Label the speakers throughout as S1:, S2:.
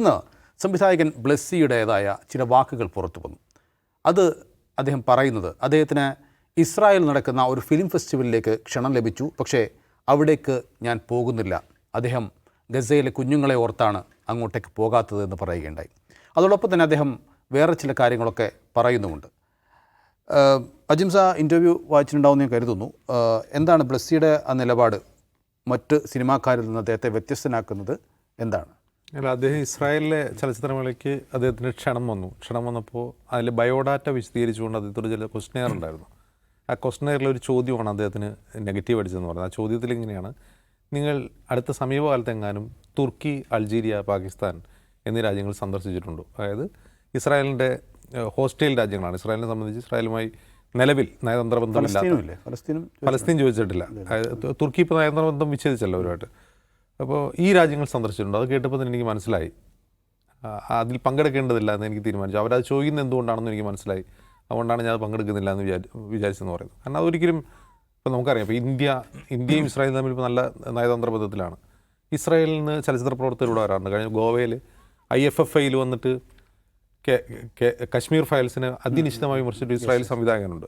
S1: ഇന്ന് സംവിധായകൻ ബ്ലെസ്സിയുടേതായ ചില വാക്കുകൾ പുറത്തു വന്നു. അത് അദ്ദേഹം പറയുന്നത്, അദ്ദേഹത്തിന് ഇസ്രായേൽ നടക്കുന്ന ഒരു ഫിലിം ഫെസ്റ്റിവലിലേക്ക് ക്ഷണം ലഭിച്ചു, പക്ഷേ അവിടേക്ക് ഞാൻ പോകുന്നില്ല, അദ്ദേഹം ഗസയിലെ കുഞ്ഞുങ്ങളെ ഓർത്താണ് അങ്ങോട്ടേക്ക് പോകാത്തത് എന്ന് പറയുകയുണ്ടായി. അതോടൊപ്പം തന്നെ അദ്ദേഹം വേറെ ചില കാര്യങ്ങളൊക്കെ പറയുന്നുമുണ്ട്. അജിംസ ഇൻ്റർവ്യൂ വായിച്ചിട്ടുണ്ടാവുമെന്ന് ഞാൻ കരുതുന്നു. എന്താണ് ബ്ലെസ്സിയുടെ ആ നിലപാട് മറ്റ് സിനിമാക്കാരിൽ നിന്ന് അദ്ദേഹത്തെ വ്യത്യസ്തനാക്കുന്നത് എന്താണ്?
S2: അല്ല, അദ്ദേഹം ഇസ്രായേലിലെ ചലച്ചിത്രമേളയ്ക്ക് അദ്ദേഹത്തിന് ക്ഷണം വന്നപ്പോൾ അതിൽ ബയോഡാറ്റ വിശദീകരിച്ചുകൊണ്ട് അദ്ദേഹത്തോട് ചില ക്വസ്റ്റനെയർ ഉണ്ടായിരുന്നു. ആ ക്വസ്റ്റനെയറിൽ ഒരു ചോദ്യമാണ് അദ്ദേഹത്തിന് നെഗറ്റീവ് അടിച്ചതെന്ന് പറയുന്നത്. ആ ചോദ്യത്തിൽ ഇങ്ങനെയാണ്: നിങ്ങൾ അടുത്ത സമീപകാലത്ത് എങ്ങാനും തുർക്കി, അൾജീരിയ, പാകിസ്ഥാൻ എന്നീ രാജ്യങ്ങൾ സന്ദർശിച്ചിട്ടുണ്ടോ? അതായത് ഇസ്രായേലിൻ്റെ ഹോസ്റ്റൈൽ രാജ്യങ്ങളാണ്. ഇസ്രായേലിനെ സംബന്ധിച്ച് ഇസ്രായേലുമായി നിലവിൽ നയതന്ത്ര ബന്ധമില്ല. ഫലസ്തീൻ ചോദിച്ചിട്ടില്ല. തുർക്കി ഇപ്പോൾ നയതന്ത്ര ബന്ധം വിച്ഛേദിച്ചല്ലോ അവരുമായിട്ട്. അപ്പോൾ ഈ രാജ്യങ്ങൾ സന്ദർശിച്ചിട്ടുണ്ട്. അത് കേട്ടപ്പോൾ തന്നെ എനിക്ക് മനസ്സിലായി അതിൽ പങ്കെടുക്കേണ്ടതില്ല എന്ന് എനിക്ക് തീരുമാനിച്ചു. അവരത് ചോദിക്കുന്നത് എന്തുകൊണ്ടാണെന്ന് എനിക്ക് മനസ്സിലായി. അതുകൊണ്ടാണ് ഞാൻ പങ്കെടുക്കുന്നില്ല എന്ന് വിചാരിച്ചെന്ന് പറയുന്നത്. കാരണം അതൊരിക്കലും ഇപ്പോൾ നമുക്കറിയാം, ഇപ്പോൾ ഇന്ത്യയും ഇസ്രായേലും തമ്മിൽ ഇപ്പോൾ നല്ല നയതന്ത്ര ബന്ധത്തിലാണ്. ഇസ്രായേലിൽ നിന്ന് ചലച്ചിത്ര പ്രവർത്തകരോട് വരാറുണ്ട്. കഴിഞ്ഞ ഗോവയിൽ IFFIയിൽ വന്നിട്ട് കശ്മീർ ഫയൽസിന് അതിനിശ്ചിതമായി വിമർശിച്ചിട്ട് ഇസ്രായേൽ സംവിധായകനുണ്ട്.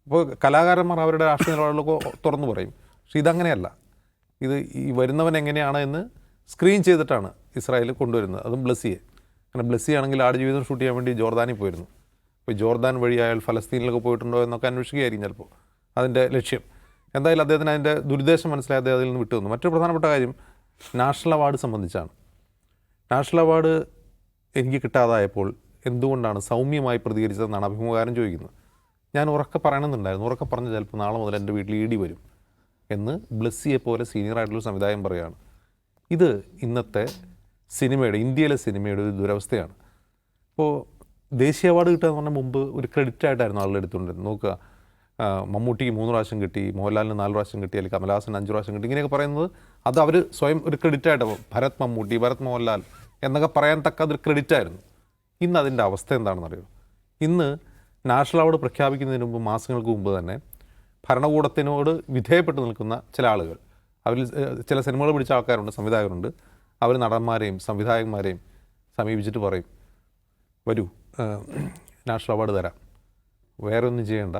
S2: അപ്പോൾ കലാകാരന്മാർ അവരുടെ രാഷ്ട്രീയ നിലപാടുകളൊക്കെ തുറന്നു പറയും. പക്ഷേ ഇതങ്ങനെയല്ല. ഇത് ഈ വരുന്നവൻ എങ്ങനെയാണ് എന്ന് സ്ക്രീൻ ചെയ്തിട്ടാണ് ഇസ്രായേൽ കൊണ്ടുവരുന്നത്. അതും ബ്ലെസ്സിയെ. കാരണം ബ്ലെസ്സി ആണെങ്കിൽ ആടുജീവിതം ഷൂട്ട് ചെയ്യാൻ വേണ്ടി ജോർദാനിൽ പോയിരുന്നു. അപ്പോൾ ജോർദാൻ വഴി അയാൾ ഫലസ്തീനിലൊക്കെ പോയിട്ടുണ്ടോ എന്നൊക്കെ അന്വേഷിക്കുകയായിരിക്കും ചിലപ്പോൾ അതിൻ്റെ ലക്ഷ്യം. എന്തായാലും അദ്ദേഹത്തിന് അതിൻ്റെ ദുരുദ്ദേശം മനസ്സിലായി അദ്ദേഹം അതിൽ നിന്ന് വിട്ടു വന്നു. മറ്റൊരു പ്രധാനപ്പെട്ട കാര്യം നാഷണൽ അവാർഡ് സംബന്ധിച്ചാണ്. നാഷണൽ അവാർഡ് എനിക്ക് കിട്ടാതായപ്പോൾ എന്തുകൊണ്ടാണ് സൗമ്യമായി പ്രതികരിച്ചതെന്നാണ് അഭിമുഖകാരൻ ചോദിക്കുന്നത്. ഞാൻ ഉറക്കെ പറയണമെന്നുണ്ടായിരുന്നു. ഉറക്കെ പറഞ്ഞ് ചിലപ്പോൾ നാളെ മുതൽ എൻ്റെ വീട്ടിൽ ED വരും എന്ന് ബ്ലെസ്സിയെ പോലെ സീനിയറായിട്ടുള്ള സംവിധായകൻ പറയുകയാണ്. ഇത് ഇന്നത്തെ സിനിമയുടെ, ഇന്ത്യയിലെ സിനിമയുടെ ഒരു ദുരവസ്ഥയാണ്. ഇപ്പോൾ ദേശീയ അവാർഡ് കിട്ടുക എന്ന് പറഞ്ഞാൽ മുമ്പ് ഒരു ക്രെഡിറ്റായിട്ടായിരുന്നു ആളുകൾ എടുത്തുകൊണ്ടിരുന്നത്. നോക്കുക, മമ്മൂട്ടിക്ക് 3 പ്രാവശ്യം കിട്ടി, മോഹൻലാലിന് 4 പ്രാവശ്യം കിട്ടി, അല്ലെങ്കിൽ കമലഹാസന് 5 പ്രാവശ്യം കിട്ടി, ഇങ്ങനെയൊക്കെ പറയുന്നത് അത് അവർ സ്വയം ഒരു ക്രെഡിറ്റായിട്ട് ഭരത് മമ്മൂട്ടി, ഭരത് മോഹൻലാൽ എന്നൊക്കെ പറയാൻ തക്ക അതൊരു ക്രെഡിറ്റായിരുന്നു. ഇന്ന് അതിൻ്റെ അവസ്ഥ എന്താണെന്നറിയോ? ഇന്ന് നാഷണൽ അവാർഡ് പ്രഖ്യാപിക്കുന്നതിന് മുമ്പ്, മാസങ്ങൾക്ക് മുമ്പ് തന്നെ ഭരണകൂടത്തിനോട് വിധേയപ്പെട്ട് നിൽക്കുന്ന ചില ആളുകൾ, അവരിൽ ചില സിനിമകൾ പിടിച്ച ആൾക്കാരുണ്ട്, സംവിധായകരുണ്ട്. അവർ നടന്മാരെയും സംവിധായകന്മാരെയും സമീപിച്ചിട്ട് പറയും, വരൂ നാഷണൽ അവാർഡ് തരാം, വേറെ ഒന്നും ചെയ്യേണ്ട,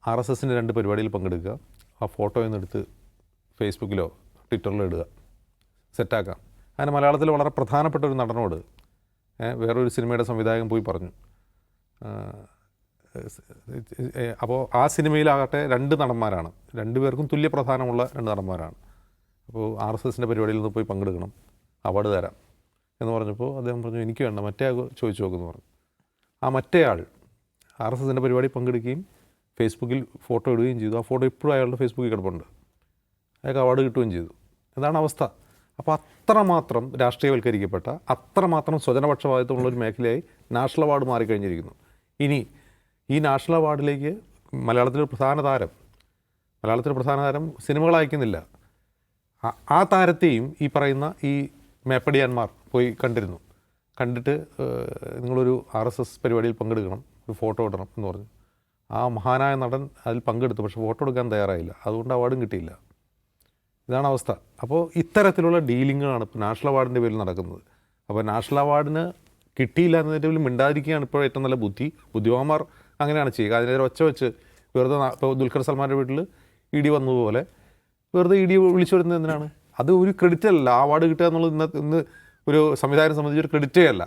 S2: RSSൻ്റെ 2 പരിപാടിയിൽ പങ്കെടുക്കുക, ആ ഫോട്ടോയൊന്നും എടുത്ത് ഫേസ്ബുക്കിലോ ട്വിറ്ററിലോ ഇടുക, സെറ്റാക്കാം. അങ്ങനെ മലയാളത്തിൽ വളരെ പ്രധാനപ്പെട്ട ഒരു നടനോട് വേറൊരു സിനിമയുടെ സംവിധായകൻ പോയി പറഞ്ഞു. അപ്പോൾ ആ സിനിമയിലാകട്ടെ 2 നടന്മാരാണ്, 2 പേർക്കും തുല്യ പ്രധാനമുള്ള 2 നടന്മാരാണ്. അപ്പോൾ RSSൻ്റെ പരിപാടിയിൽ നിന്ന് പോയി പങ്കെടുക്കണം, അവാർഡ് തരാം എന്ന് പറഞ്ഞപ്പോൾ അദ്ദേഹം പറഞ്ഞു, എനിക്ക് വേണ്ട, മറ്റേ ആൾ ചോദിച്ചു നോക്കുമെന്ന് പറഞ്ഞു. ആ മറ്റേ ആൾ RSSൻ്റെ പരിപാടി പങ്കെടുക്കുകയും ഫേസ്ബുക്കിൽ ഫോട്ടോ ഇടുകയും ചെയ്തു. ആ ഫോട്ടോ ഇപ്പോഴും അയാളുടെ ഫേസ്ബുക്കിൽ കിടപ്പുണ്ട്. അയാൾക്ക് അവാർഡ് കിട്ടുകയും ചെയ്തു. ഇതാണ് അവസ്ഥ. അപ്പോൾ അത്രമാത്രം രാഷ്ട്രീയവൽക്കരിക്കപ്പെട്ട, അത്രമാത്രം സ്വജനപക്ഷപാതിത്വമുള്ളൊരു മേഖലയായി നാഷണൽ അവാർഡ് മാറിക്കഴിഞ്ഞിരിക്കുന്നു. ഇനി ഈ നാഷണൽ അവാർഡിലേക്ക് മലയാളത്തിലൊരു പ്രധാന താരം സിനിമകൾ അയക്കുന്നില്ല. ആ താരത്തെയും ഈ പറയുന്ന ഈ മേപ്പടിയാന്മാർ പോയി കണ്ടിട്ട് നിങ്ങളൊരു RSS പരിപാടിയിൽ പങ്കെടുക്കണം, ഒരു ഫോട്ടോ ഇടണം എന്ന് പറഞ്ഞു. ആ മഹാനായ നടൻ അതിൽ പങ്കെടുത്തു, പക്ഷേ ഫോട്ടോ എടുക്കാൻ തയ്യാറായില്ല. അതുകൊണ്ട് അവാർഡും കിട്ടിയില്ല. ഇതാണ് അവസ്ഥ. അപ്പോൾ ഇത്തരത്തിലുള്ള ഡീലിങ്ങുകളാണ് ഇപ്പോൾ നാഷണൽ അവാർഡിൻ്റെ പേരിൽ നടക്കുന്നത്. അപ്പോൾ നാഷണൽ അവാർഡിന് കിട്ടിയില്ല എന്നതിൻ്റെ പേരിൽ മിണ്ടാതിരിക്കുകയാണ് ഇപ്പോൾ ഏറ്റവും നല്ല ബുദ്ധിമാന്മാർ അങ്ങനെയാണ് ചെയ്യുക. അതിനെതിരെ ഒച്ച വെച്ച് വെറുതെ, ഇപ്പോൾ ദുൽഖർ സൽമാൻ്റെ വീട്ടിൽ ED വന്നതുപോലെ വെറുതെ ED വിളിച്ചു വരുന്നത് എന്തിനാണ്? അത് ഒരു ക്രെഡിറ്റ് അല്ല. അവാർഡ് കിട്ടുക എന്നുള്ളത് ഇന്ന് ഒരു സംവിധായകനെ സംബന്ധിച്ച് ഒരു ക്രെഡിറ്റേ അല്ല.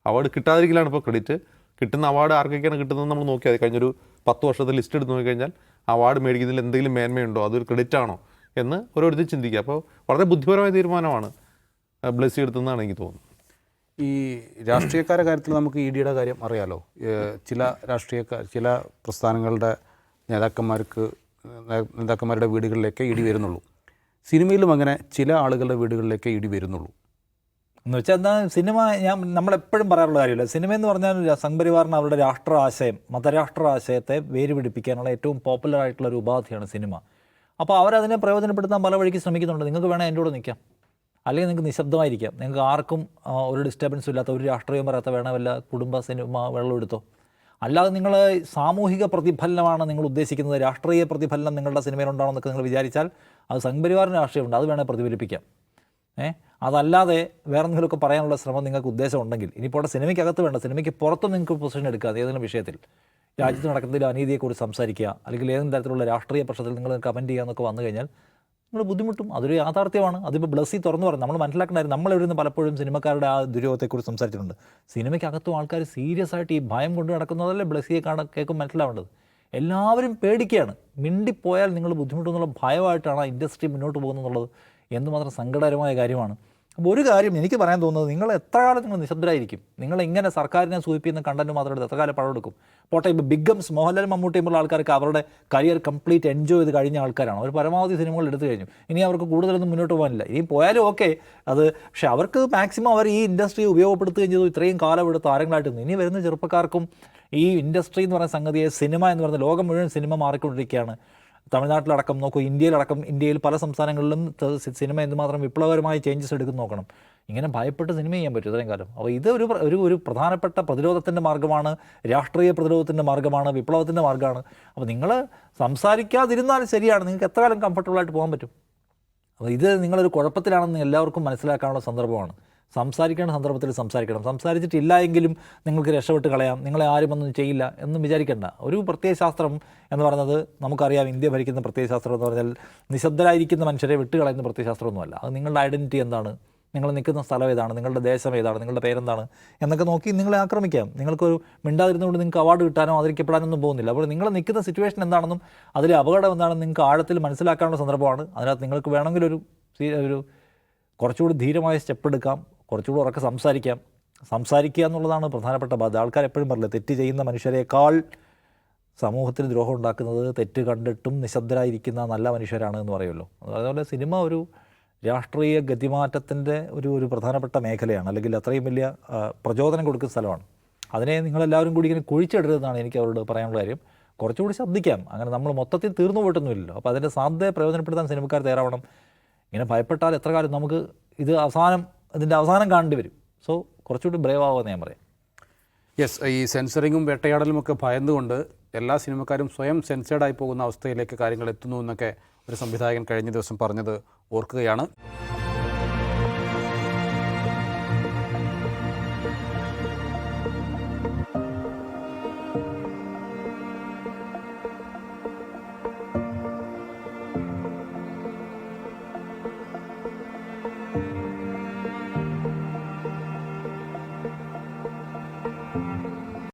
S2: അവാർഡ് കിട്ടാതിരിക്കലാണ് ഇപ്പോൾ ക്രെഡിറ്റ്. കിട്ടുന്ന അവാർഡ് ആർക്കൊക്കെയാണ് കിട്ടുന്നത് നമ്മൾ നോക്കിയാൽ മതി. കഴിഞ്ഞൊരു 10 വർഷത്തെ ലിസ്റ്റ് എടുത്ത് നോക്കിക്കഴിഞ്ഞാൽ അവാർഡ് മേടിക്കുന്നതിൽ എന്തെങ്കിലും മേന്മയുണ്ടോ, അതൊരു ക്രെഡിറ്റ് ആണോ എന്ന് ഓരോരുത്തർ ചിന്തിക്കുക. അപ്പോൾ വളരെ ബുദ്ധിപരമായ തീരുമാനമാണ് ബ്ലെസ്സി എടുത്തതെന്നാണ് എനിക്ക് തോന്നുന്നത്.
S1: ഈ രാഷ്ട്രീയക്കാരുടെ കാര്യത്തിൽ നമുക്ക് EDയുടെ കാര്യം അറിയാലോ. ചില പ്രസ്ഥാനങ്ങളുടെ നേതാക്കന്മാരുടെ വീടുകളിലേക്ക് ED വരുന്നുള്ളൂ. സിനിമയിലും അങ്ങനെ ചില ആളുകളുടെ വീടുകളിലേക്ക് ED വരുന്നുള്ളൂ.
S3: എന്ന് വെച്ചാൽ എന്നാൽ സിനിമ, നമ്മളെപ്പോഴും പറയാറുള്ള കാര്യമില്ല, സിനിമ എന്ന് പറഞ്ഞാൽ സംഘപരിവാറിന് അവരുടെ രാഷ്ട്ര ആശയം, മതരാഷ്ട്ര ആശയത്തെ വേര് പിടിപ്പിക്കാനുള്ള ഏറ്റവും പോപ്പുലർ ആയിട്ടുള്ള ഒരു ഉപാധിയാണ് സിനിമ. അപ്പോൾ അവരതിനെ പ്രയോജനപ്പെടുത്താൻ പല വഴിക്ക് ശ്രമിക്കുന്നുണ്ട്. നിങ്ങൾക്ക് വേണേൽ എൻ്റെ കൂടെ നിൽക്കാം, അല്ലെങ്കിൽ നിങ്ങൾക്ക് നിശബ്ദമായിരിക്കാം, നിങ്ങൾക്ക് ആർക്കും ഒരു ഡിസ്റ്റർബൻസും ഇല്ലാത്ത, ഒരു രാഷ്ട്രീയം പറയാത്ത വേണമല്ല കുടുംബ സിനിമ വെള്ളം എടുത്തോ. അല്ലാതെ നിങ്ങൾ സാമൂഹിക പ്രതിഫലനമാണ് നിങ്ങൾ ഉദ്ദേശിക്കുന്നത്, രാഷ്ട്രീയ പ്രതിഫലനം നിങ്ങളുടെ സിനിമയിലുണ്ടാണെന്നൊക്കെ നിങ്ങൾ വിചാരിച്ചാൽ അത് സംഘപരിവാറിന് രാഷ്ട്രീയമുണ്ട്, അത് വേണേൽ പ്രതിഫലിപ്പിക്കാം. അതല്ലാതെ വേറെ എന്തെങ്കിലുമൊക്കെ പറയാനുള്ള ശ്രമം നിങ്ങൾക്ക് ഉദ്ദേശം ഉണ്ടെങ്കിൽ ഇനിയിപ്പോൾ അവിടെ സിനിമയ്ക്കകത്ത് വേണ്ട, സിനിമയ്ക്ക് പുറത്തും നിങ്ങൾക്ക് പൊസിഷൻ എടുക്കുക. ഏതെങ്കിലും വിഷയത്തിൽ രാജ്യത്ത് നടക്കുന്നതിൽ അനീതിയെക്കുറിച്ച് സംസാരിക്കുക, അല്ലെങ്കിൽ ഏതെങ്കിലും തരത്തിലുള്ള രാഷ്ട്രീയ പ്രശ്നത്തിൽ നിങ്ങൾ കമൻറ്റ് ചെയ്യുക എന്നൊക്കെ വന്നു കഴിഞ്ഞാൽ നിങ്ങൾ ബുദ്ധിമുട്ടും. അതൊരു യാഥാർത്ഥ്യമാണ്. അതിപ്പോൾ ബ്ലസ്സി തുറന്നു പറഞ്ഞു. നമ്മൾ മനസ്സിലാക്കണ്ടായിരുന്നു. നമ്മളിവിടെ നിന്ന് പലപ്പോഴും സിനിമക്കാരുടെ ആ ദുര്യോഗത്തെക്കുറിച്ച് സംസാരിച്ചിട്ടുണ്ട്. സിനിമയ്ക്കകത്തും ആൾക്കാർ സീരിയസ് ആയിട്ട് ഈ ഭയം കൊണ്ട് നടക്കുന്നതല്ലേ ബ്ലസ്സിയെ കേൾക്കും മനസ്സിലാവേണ്ടത്. എല്ലാവരും പേടിക്കുകയാണ്. മിണ്ടിപ്പോയാൽ നിങ്ങൾ ബുദ്ധിമുട്ടെന്നുള്ള ഭയമായിട്ടാണ് ആ ഇൻഡസ്ട്രി മുന്നോട്ട് പോകുന്നതെന്നുള്ളത് എന്തുമാത്രം സങ്കടകരമായ കാര്യമാണ്. അപ്പോൾ ഒരു കാര്യം എനിക്ക് പറയാൻ തോന്നുന്നത്, നിങ്ങൾ എത്ര കാലം നിങ്ങൾ നിശബ്ദരായിരിക്കും? നിങ്ങൾ ഇങ്ങനെ സർക്കാരിനെ സൂചിപ്പിക്കുന്ന കണ്ടന്റ് മാത്രം എടുത്ത് എത്ര കാലം പണം എടുക്കും? പോട്ടെ, ഇപ്പോൾ ബിഗ്ഗംസ് മോഹൻലാലും മമ്മൂട്ടിയും ഉള്ള ആൾക്കാർക്ക് അവരുടെ കരിയർ കംപ്ലീറ്റ് എൻജോയ് ചെയ്ത് കഴിഞ്ഞ ആൾക്കാരാണ്. അവർ പരമാവധി സിനിമകൾ എടുത്തു കഴിഞ്ഞു. ഇനി അവർക്ക് കൂടുതലൊന്നും മുന്നോട്ട് പോകാനില്ല. ഇനി പോയാലും ഓക്കെ അത്, പക്ഷേ അവർക്ക് മാക്സിമം അവർ ഈ ഇൻഡസ്ട്രി ഉപയോഗപ്പെടുത്തുകയും ചെയ്തു. ഇത്രയും കാലം ഇവിടെ താരങ്ങളായിട്ട് ഇനി വരുന്ന ചെറുപ്പക്കാർക്കും ഈ ഇൻഡസ്ട്രി എന്ന് പറയുന്ന സംഗതിയെ, സിനിമ എന്ന് പറയുന്ന ലോകം മുഴുവൻ സിനിമ മാറിക്കൊണ്ടിരിക്കുകയാണ്. തമിഴ്നാട്ടിലടക്കം നോക്കൂ, ഇന്ത്യയിൽ പല സംസ്ഥാനങ്ങളിലും സിനിമ എന്തുമാത്രം വിപ്ലവകരമായ ചേഞ്ചസ് എടുക്കുന്നു നോക്കണം. ഇങ്ങനെ ഭയപ്പെട്ട് സിനിമ ചെയ്യാൻ പറ്റും ഇത്രയും കാലം? അപ്പോൾ ഇത് ഒരു പ്രധാനപ്പെട്ട പ്രതിരോധത്തിൻ്റെ മാർഗ്ഗമാണ്, രാഷ്ട്രീയ പ്രതിരോധത്തിൻ്റെ മാർഗ്ഗമാണ്, വിപ്ലവത്തിൻ്റെ മാർഗ്ഗമാണ്. അപ്പോൾ നിങ്ങൾ സംസാരിക്കാതിരുന്നാൽ ശരിയാണ്, നിങ്ങൾക്ക് എത്ര കാലം കംഫർട്ടബിളായിട്ട് പോകാൻ പറ്റും? അപ്പോൾ ഇത് നിങ്ങളൊരു കുഴപ്പത്തിലാണെന്ന് എല്ലാവർക്കും മനസ്സിലാക്കാനുള്ള സന്ദർഭമാണ്. സംസാരിക്കേണ്ട സന്ദർഭത്തിൽ സംസാരിക്കണം. സംസാരിച്ചിട്ടില്ല എങ്കിലും നിങ്ങൾക്ക് രക്ഷപ്പെട്ട് കളയാം, നിങ്ങളെ ആരും ഒന്നും ചെയ്യില്ല എന്നും വിചാരിക്കേണ്ട. ഒരു പ്രത്യയശാസ്ത്രം എന്ന് പറയുന്നത് നമുക്കറിയാം. ഇന്ത്യ ഭരിക്കുന്ന പ്രത്യയശാസ്ത്രം എന്ന് പറഞ്ഞാൽ നിശബ്ദരായിരിക്കുന്ന മനുഷ്യരെ വിട്ടുകളയുന്ന പ്രത്യയശാസ്ത്രമൊന്നുമല്ല. അത് നിങ്ങളുടെ ഐഡൻറ്റിറ്റി എന്താണ്, നിങ്ങൾ നിൽക്കുന്ന സ്ഥലം ഏതാണ്, നിങ്ങളുടെ ദേശം ഏതാണ്, നിങ്ങളുടെ പേരെന്താണ് എന്നൊക്കെ നോക്കി നിങ്ങളെ ആക്രമിക്കാം. നിങ്ങൾക്കൊരു മിണ്ടാതിരുന്നുകൊണ്ട് നിങ്ങൾക്ക് അവാർഡ് കിട്ടാനോ ആദരിക്കപ്പെടാനൊന്നും പോകുന്നില്ല. അപ്പോൾ നിങ്ങൾ നിൽക്കുന്ന സിറ്റുവേഷൻ എന്താണെന്നും അതിലെ അപകടം എന്താണെന്നും നിങ്ങൾക്ക് ആഴത്തിൽ മനസ്സിലാക്കാനുള്ള സന്ദർഭമാണ്. അതിനകത്ത് നിങ്ങൾക്ക് വേണമെങ്കിൽ ഒരു കുറച്ചുകൂടി ധീരമായ സ്റ്റെപ്പ് എടുക്കാം, കുറച്ചുകൂടി ഉറക്കെ സംസാരിക്കുക എന്നുള്ളതാണ് പ്രധാനപ്പെട്ട ബാധ്യത. ആൾക്കാർ എപ്പോഴും പറയില്ല, തെറ്റ് ചെയ്യുന്ന മനുഷ്യരെക്കാൾ സമൂഹത്തിന് ദ്രോഹം ഉണ്ടാക്കുന്നത് തെറ്റ് കണ്ടിട്ടും നിശബ്ദരായിരിക്കുന്ന നല്ല മനുഷ്യരാണ് എന്ന് പറയുമല്ലോ. അതുപോലെ സിനിമ ഒരു രാഷ്ട്രീയ ഗതിമാറ്റത്തിൻ്റെ ഒരു പ്രധാനപ്പെട്ട മേഖലയാണ്, അല്ലെങ്കിൽ അത്രയും വലിയ പ്രചോദനം കൊടുക്കുന്ന സ്ഥലമാണ്. അതിനെ നിങ്ങളെല്ലാവരും കൂടി ഇങ്ങനെ കുഴിച്ചിടരുതെന്നാണ് എനിക്ക് അവരോട് പറയാനുള്ള കാര്യം. കുറച്ചുകൂടി ശബ്ദിക്കാം. അങ്ങനെ നമ്മൾ മൊത്തത്തിൽ തീർന്നു പോയിട്ടൊന്നുമില്ലല്ലോ. അപ്പോൾ അതിൻ്റെ സാധ്യതയെ പ്രയോജനപ്പെടുത്താൻ സിനിമക്കാർ തയ്യാറാവണം. ഇങ്ങനെ ഭയപ്പെട്ടാൽ എത്ര കാലം നമുക്ക് ഇതിൻ്റെ അവസാനം കാണേണ്ടി വരും. സോ കുറച്ചുകൂടി ബ്രേവ് ആവുമെന്ന് ഞാൻ പറയാം.
S1: യെസ്, ഈ സെൻസറിങ്ങും വേട്ടയാടലുമൊക്കെ ഭയന്നുകൊണ്ട് എല്ലാ സിനിമക്കാരും സ്വയം സെൻസേർഡായി പോകുന്ന അവസ്ഥയിലേക്ക് കാര്യങ്ങൾ എത്തുന്നു എന്നൊക്കെ ഒരു സംവിധായകൻ കഴിഞ്ഞ ദിവസം പറഞ്ഞത് ഓർക്കുകയാണ്.